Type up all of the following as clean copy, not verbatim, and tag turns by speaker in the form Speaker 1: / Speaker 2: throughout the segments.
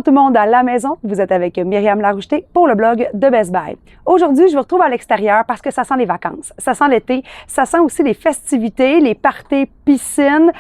Speaker 1: tout le monde à la maison, vous êtes avec Myriam Laroucheté pour le blog de Best Buy. Aujourd'hui, je vous retrouve à l'extérieur parce que ça sent les vacances, ça sent l'été, ça sent aussi les festivités, les parties piscine,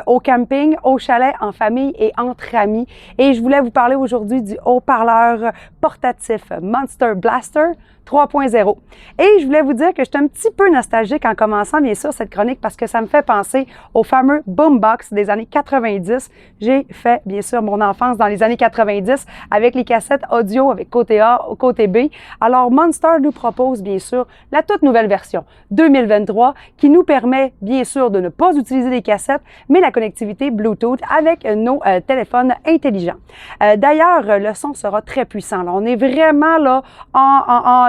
Speaker 1: au camping, au chalet, en famille et entre amis. Et je voulais vous parler aujourd'hui du haut-parleur portatif Monster Blaster 3.0. Et je voulais vous dire que j'étais un petit peu nostalgique en commençant, bien sûr, cette chronique parce que ça me fait penser au fameux boombox des années 90. J'ai fait, bien sûr, mon enfance dans les années 90 avec les cassettes audio avec côté A, côté B. Alors, Monster nous propose, bien sûr, la toute nouvelle version 2023 qui nous permet, bien sûr, de ne pas utiliser les cassettes, mais la connectivité Bluetooth avec nos téléphones intelligents. D'ailleurs, le son sera très puissant. Là. On est vraiment là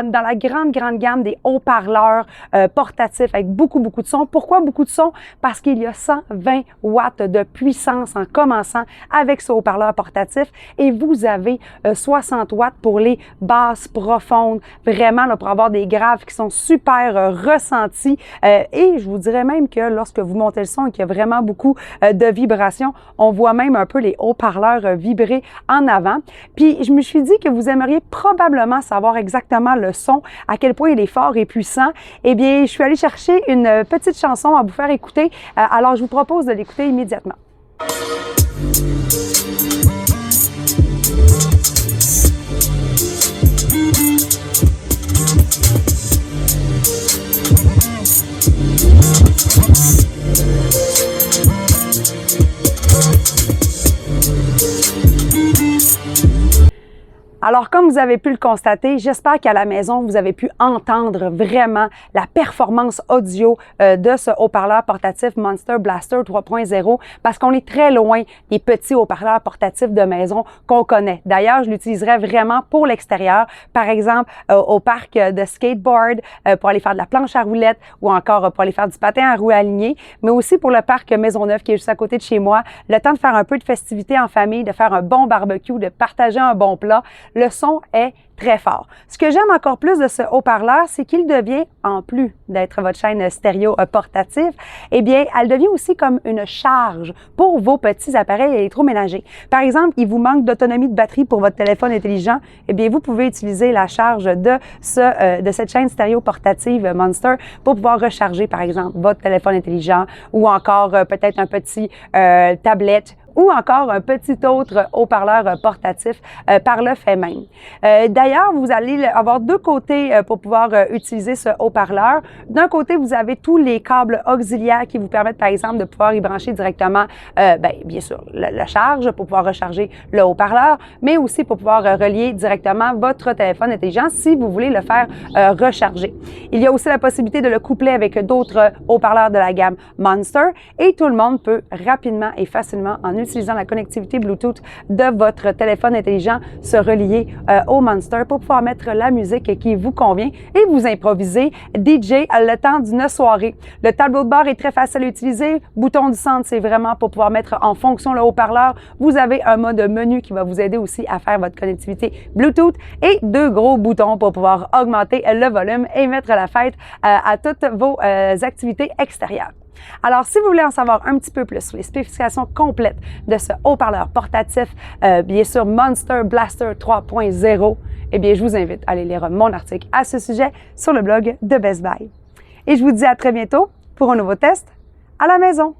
Speaker 1: dans la grande gamme des haut-parleurs portatifs avec beaucoup de son. Pourquoi beaucoup de son? Parce qu'il y a 120 watts de puissance en commençant avec ce haut-parleur portatif et vous avez 60 watts pour les basses profondes, vraiment là, pour avoir des graves qui sont super ressentis et je vous dirais même que lorsque vous montez le son et qu'il y a vraiment beaucoup de vibrations, on voit même un peu les haut-parleurs vibrer en avant. Puis je me suis dit que vous aimeriez probablement savoir exactement le son, à quel point il est fort et puissant. Eh bien, je suis allée chercher une petite chanson à vous faire écouter. Alors, je vous propose de l'écouter immédiatement. Alors, comme vous avez pu le constater, j'espère qu'à la maison, vous avez pu entendre vraiment la performance audio de ce haut-parleur portatif Monster Blaster 3.0 parce qu'on est très loin des petits haut-parleurs portatifs de maison qu'on connaît. D'ailleurs, je l'utiliserais vraiment pour l'extérieur, par exemple au parc de skateboard, pour aller faire de la planche à roulettes ou encore pour aller faire du patin à roues alignées, mais aussi pour le parc Maisonneuve qui est juste à côté de chez moi, le temps de faire un peu de festivités en famille, de faire un bon barbecue, de partager un bon plat. Le son est très fort. Ce que j'aime encore plus de ce haut-parleur, c'est qu'il devient, en plus d'être votre chaîne stéréo portative, eh bien, elle devient aussi comme une charge pour vos petits appareils électroménagers. Par exemple, il vous manque d'autonomie de batterie pour votre téléphone intelligent, eh bien, vous pouvez utiliser la charge de cette chaîne stéréo portative Monster pour pouvoir recharger, par exemple, votre téléphone intelligent ou encore peut-être un petit tablette ou encore un petit autre haut-parleur portatif par le fait même. D'ailleurs, vous allez avoir deux côtés pour pouvoir utiliser ce haut-parleur. D'un côté, vous avez tous les câbles auxiliaires qui vous permettent, par exemple, de pouvoir y brancher directement, bien sûr, la charge pour pouvoir recharger le haut-parleur, mais aussi pour pouvoir relier directement votre téléphone intelligent si vous voulez le faire recharger. Il y a aussi la possibilité de le coupler avec d'autres haut-parleurs de la gamme Monster et tout le monde peut rapidement et facilement en utilisant la connectivité Bluetooth de votre téléphone intelligent, se relier au Monster pour pouvoir mettre la musique qui vous convient et vous improviser DJ le temps d'une soirée. Le tableau de bord est très facile à utiliser. Bouton du centre, c'est vraiment pour pouvoir mettre en fonction le haut-parleur. Vous avez un mode menu qui va vous aider aussi à faire votre connectivité Bluetooth et deux gros boutons pour pouvoir augmenter le volume et mettre la fête à toutes vos activités extérieures. Alors, si vous voulez en savoir un petit peu plus sur les spécifications complètes de ce haut-parleur portatif, bien sûr Monster Blaster 3.0, eh bien, je vous invite à aller lire mon article à ce sujet sur le blog de Best Buy. Et je vous dis à très bientôt pour un nouveau test à la maison.